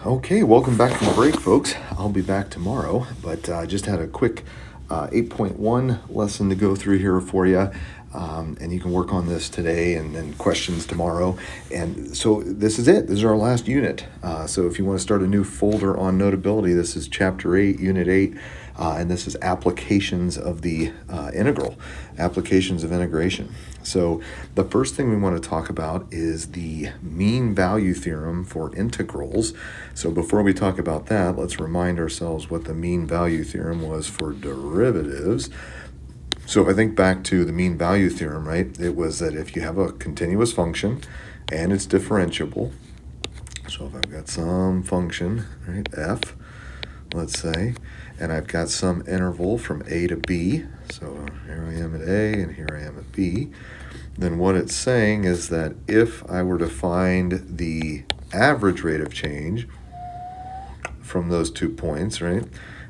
Okay, welcome back from the break, folks. I'll be back tomorrow, but just had a quick 8.1 lesson to go through here for you. And you can work on this today and then questions tomorrow. And so this is it. This is our last unit. So if you want to start a new folder on Notability, this is Chapter 8, Unit 8. And this is applications of the integral, applications of integration. So the first thing we want to talk about is the mean value theorem for integrals. So before we talk about that, let's remind ourselves what the mean value theorem was for derivatives. So if I think back to the mean value theorem, right, it was that if you have a continuous function and it's differentiable, so if I've got some function, right, f, let's say, and I've got some interval from a to b, so here I am at a and here I am at b, then what it's saying is that if I were to find the average rate of change from those 2 points, right,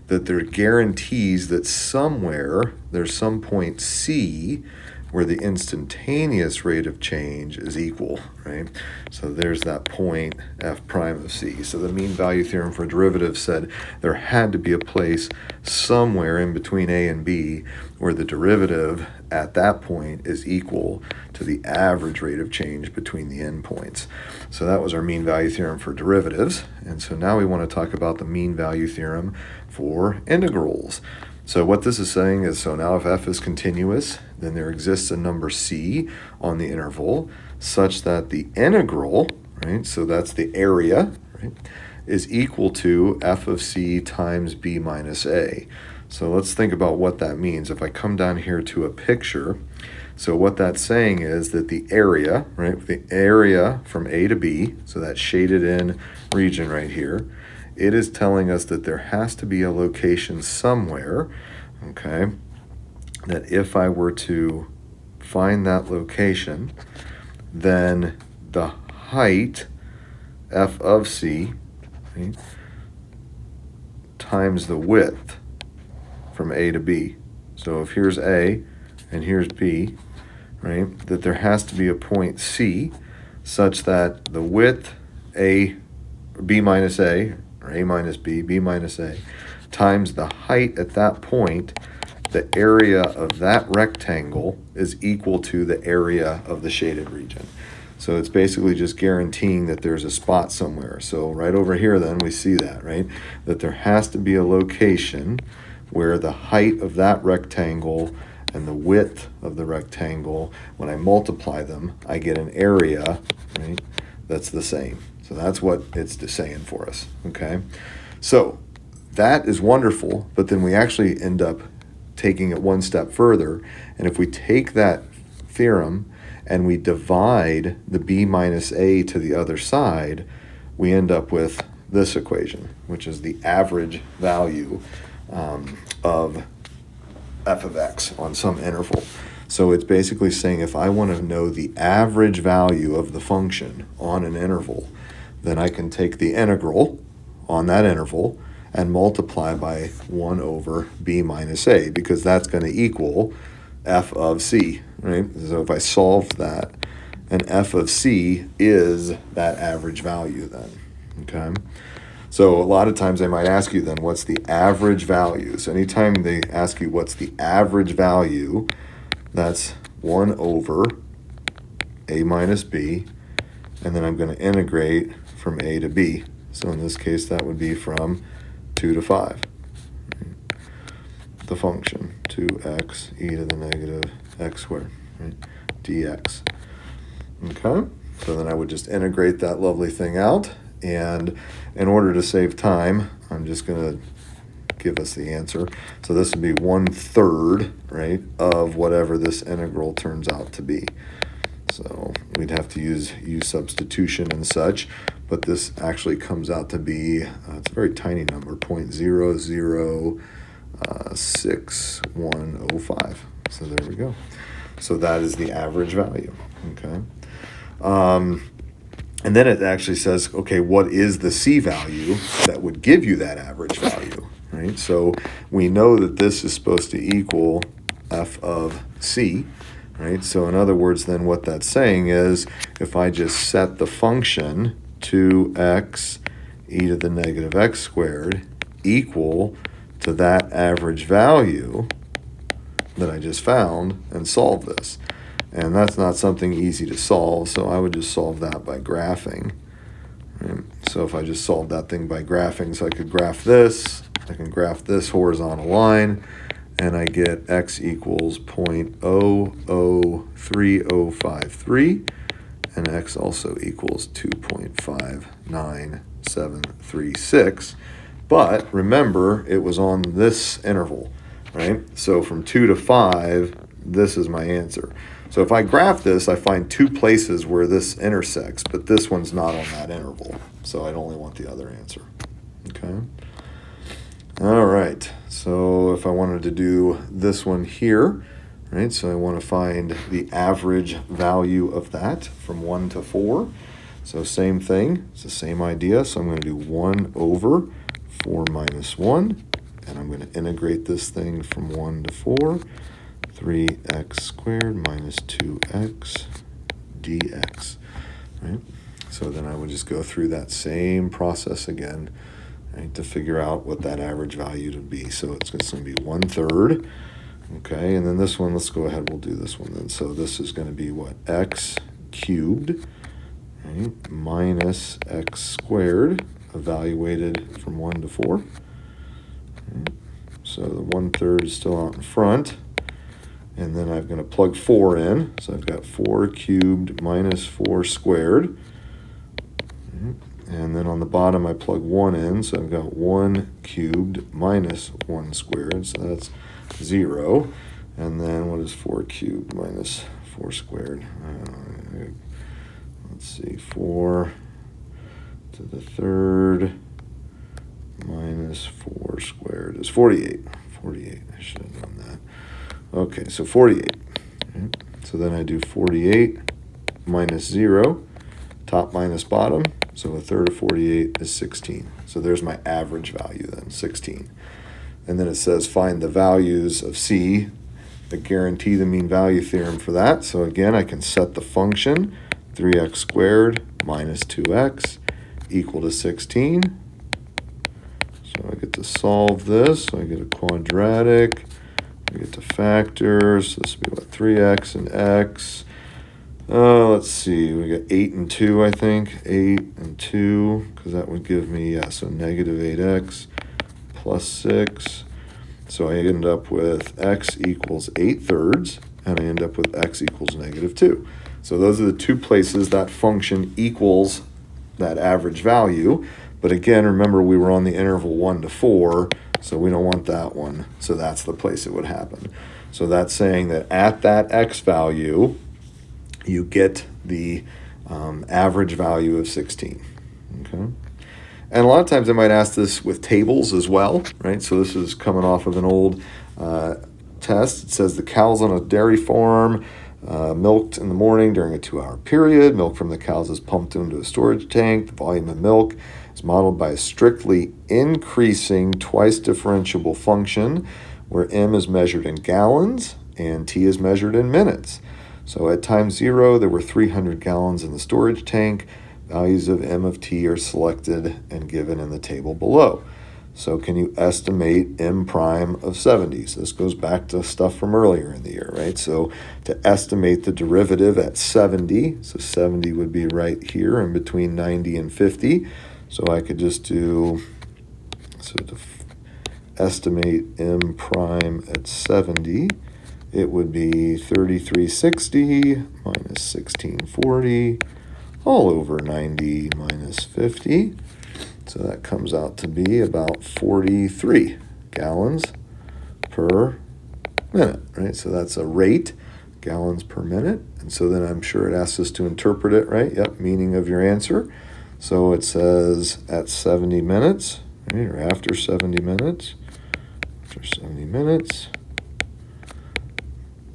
that there guarantees that somewhere there's some point C where the instantaneous rate of change is equal, right? So there's that point f prime of c. So the mean value theorem for derivatives said there had to be a place somewhere in between a and b where the derivative at that point is equal to the average rate of change between the endpoints. So that was our mean value theorem for derivatives. And so now we want to talk about the mean value theorem for integrals. So what this is saying is, so now if f is continuous, then there exists a number c on the interval such that the integral, right, so that's the area, right, is equal to f of c times b minus a. So let's think about what that means. If I come down here to a picture, so what that's saying is that the area, right, the area from a to b, so that shaded in region right here, it is telling us that there has to be a location somewhere, okay, that if I were to find that location, then the height, f of c, right, times the width from a to b. So if here's a and here's b, right, that there has to be a point c such that the width a, b minus a, or a minus b, b minus a, times the height at that point, the area of that rectangle is equal to the area of the shaded region. So it's basically just guaranteeing that there's a spot somewhere. So right over here then we see that, right? That there has to be a location where the height of that rectangle and the width of the rectangle, when I multiply them, I get an area, right, that's the same. So that's what it's saying for us, okay? So that is wonderful, but then we actually end up taking it one step further, and if we take that theorem and we divide the b minus a to the other side, we end up with this equation, which is the average value of f of x on some interval. So it's basically saying if I want to know the average value of the function on an interval, then I can take the integral on that interval and multiply by 1 over b minus a, because that's going to equal f of c, right? So if I solve that, and f of c is that average value then, okay? So a lot of times they might ask you then, what's the average value? So anytime they ask you what's the average value, that's 1 over a minus b, and then I'm going to integrate from a to b. So in this case, that would be from 2 to 5. The function 2x e to the negative x squared, right, dx. Okay, so then I would just integrate that lovely thing out, and in order to save time, I'm just going to give us the answer. So this would be 1/3, right, of whatever this integral turns out to be. So we'd have to use substitution and such, but this actually comes out to be, it's a very tiny number, 0.006105. So there we go. So that is the average value, okay? And then it actually says, okay, what is the c value that would give you that average value, right? So we know that this is supposed to equal f of c, right? So in other words, then what that's saying is if I just set the function 2x e to the negative x squared equal to that average value that I just found and solve this. And that's not something easy to solve, so I would just solve that by graphing. Right? So if I just solve that thing by graphing, so I could graph this, I can graph this horizontal line, and I get x equals 0.003053, and x also equals 2.59736. But remember, it was on this interval, right? So from 2 to 5, this is my answer. So if I graph this, I find two places where this intersects, but this one's not on that interval. So I'd only want the other answer. Okay. All right. So if I wanted to do this one here, right? So I want to find the average value of that from 1 to 4. So same thing. It's the same idea. So I'm going to do 1 over 4 minus 1. And I'm going to integrate this thing from 1 to 4. 3x squared minus 2x dx, right? So then I would just go through that same process again, right, to figure out what that average value would be. So it's going to be 1/3, okay? And then this one, let's go ahead, we'll do this one then. So this is going to be what? X cubed, right, minus x squared, evaluated from 1 to 4. Right? So the 1/3 is still out in front. And then I'm going to plug 4 in. So I've got 4 cubed minus 4 squared. And then on the bottom, I plug 1 in. So I've got 1 cubed minus 1 squared. So that's 0. And then what is 4 cubed minus 4 squared? Let's see. 4 to the third minus 4 squared is 48. 48. I should have done that. Okay, so 48. Right? So then I do 48 minus 0, top minus bottom. So 1/3 of 48 is 16. So there's my average value then, 16. And then it says find the values of C, the guarantee the mean value theorem for that. So again, I can set the function 3x squared minus 2x equal to 16. So I get to solve this. So I get a quadratic. We get to factor, so this would be what, 3x and x. Let's see, we got 8 and 2, I think. 8 and 2, because that would give me, so negative 8x plus 6. So I end up with x equals 8/3, and I end up with x equals negative 2. So those are the two places that function equals that average value. But again, remember we were on the interval 1 to 4, so we don't want that one. So that's the place it would happen. So that's saying that at that x value, you get the average value of 16. Okay. And a lot of times I might ask this with tables as well, right? So this is coming off of an old test. It says the cows on a dairy farm milked in the morning during a 2-hour period. Milk from the cows is pumped into a storage tank. The volume of milk is modeled by a strictly increasing twice differentiable function where m is measured in gallons and t is measured in minutes. So at time 0, there were 300 gallons in the storage tank. Values of m of t are selected and given in the table below. So can you estimate m prime of 70? So this goes back to stuff from earlier in the year, right? So to estimate the derivative at 70, so 70 would be right here in between 90 and 50. So I could just do, so to estimate m prime at 70, it would be 3360 minus 1640 all over 90 minus 50. So that comes out to be about 43 gallons per minute, right? So that's a rate, gallons per minute. And so then I'm sure it asks us to interpret it, right? Yep, meaning of your answer. So it says at 70 minutes, right, or after 70 minutes,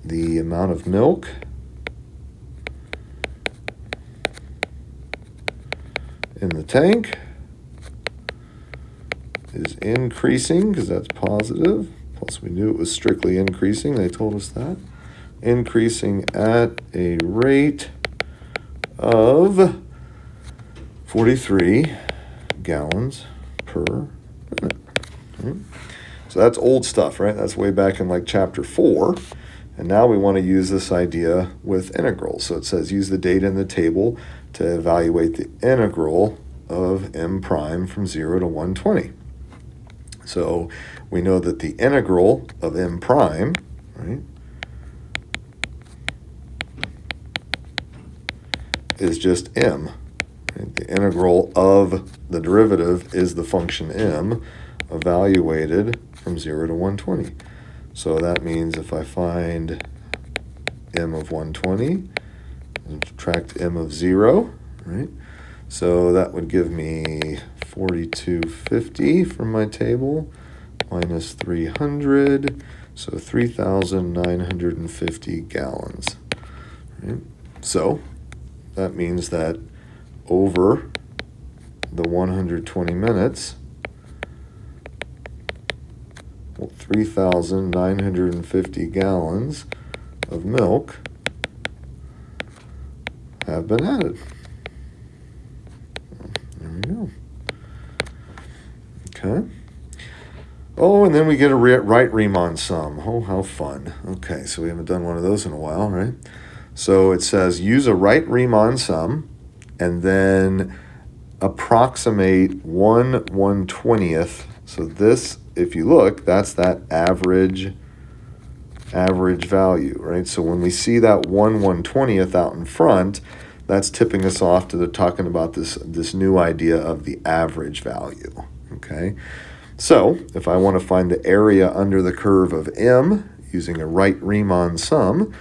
the amount of milk in the tank is increasing, because that's positive. Plus we knew it was strictly increasing. They told us that. Increasing at a rate of 43 gallons per minute. Right? So that's old stuff, right? That's way back in like chapter 4. And now we want to use this idea with integrals. So it says use the data in the table to evaluate the integral of m prime from 0 to 120. So we know that the integral of m prime, right, is just m. Right? The integral of the derivative is the function m evaluated from 0 to 120. So that means if I find m of 120 and subtract m of 0, right? So that would give me 4250 from my table minus 300, so 3,950 gallons. Right? So that means that over the 120 minutes, 3,950 gallons of milk have been added. There we go. Okay. Oh, and then we get a right Riemann sum. Oh, how fun. Okay, so we haven't done one of those in a while, right? So it says use a right Riemann sum and then approximate 1/120th. So this, if you look, that's that average value, right? So when we see that 1/120th out in front, that's tipping us off to the talking about this new idea of the average value, okay? So if I want to find the area under the curve of m using a right Riemann sum,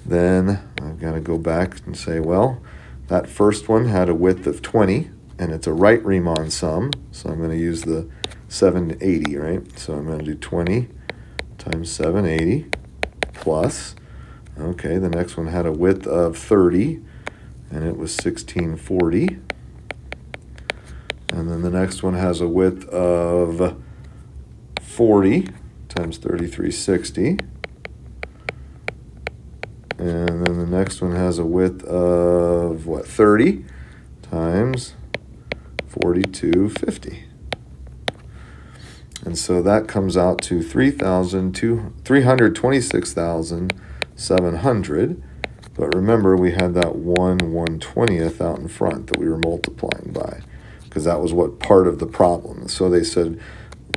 then I've got to go back and say, well, that first one had a width of 20, and it's a right Riemann sum, so I'm going to use the 780, right? So I'm going to do 20 times 780 plus, okay, the next one had a width of 30, and it was 1640. And then the next one has a width of 40 times 3360. And then the next one has a width of, 30 times 4250. And so that comes out to 326,700. But remember, we had that 1/120th out in front that we were multiplying by, because that was what part of the problem. So they said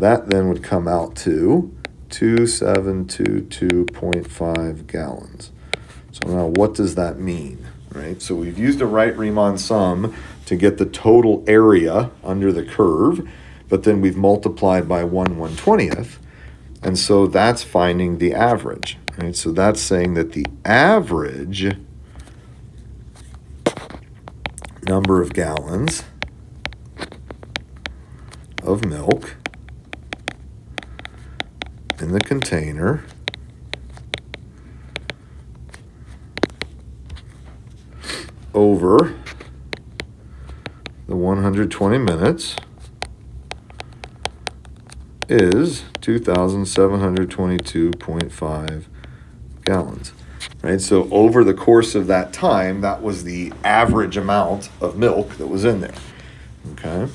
that then would come out to 2722.5 gallons. So now what does that mean, right? So we've used a right Riemann sum to get the total area under the curve, but then we've multiplied by 1/120th. And so that's finding the average, right? So that's saying that the average number of gallons of milk in the container over the 120 minutes is 2,722.5 gallons, right? So over the course of that time, that was the average amount of milk that was in there, okay?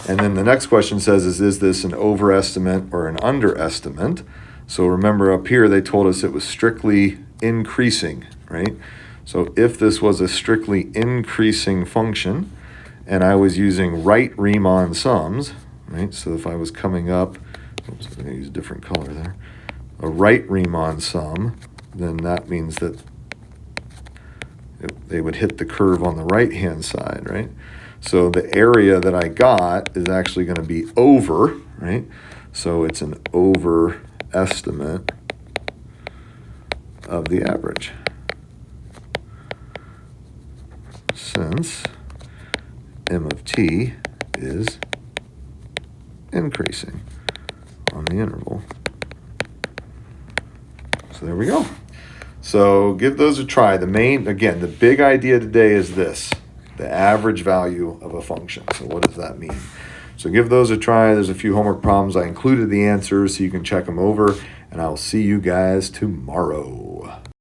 And then the next question says, is this an overestimate or an underestimate? So remember up here, they told us it was strictly increasing, right? So if this was a strictly increasing function, and I was using right Riemann sums, right? So if I was coming up, oops, I'm going to use a different color there, a right Riemann sum, then that means that they would hit the curve on the right-hand side, right? So the area that I got is actually going to be over, right? So it's an overestimate of the average, since m of t is increasing on the interval. So there we go. So give those a try. The big idea today is this, the average value of a function. So what does that mean? So give those a try. There's a few homework problems. I included the answers so you can check them over, and I'll see you guys tomorrow.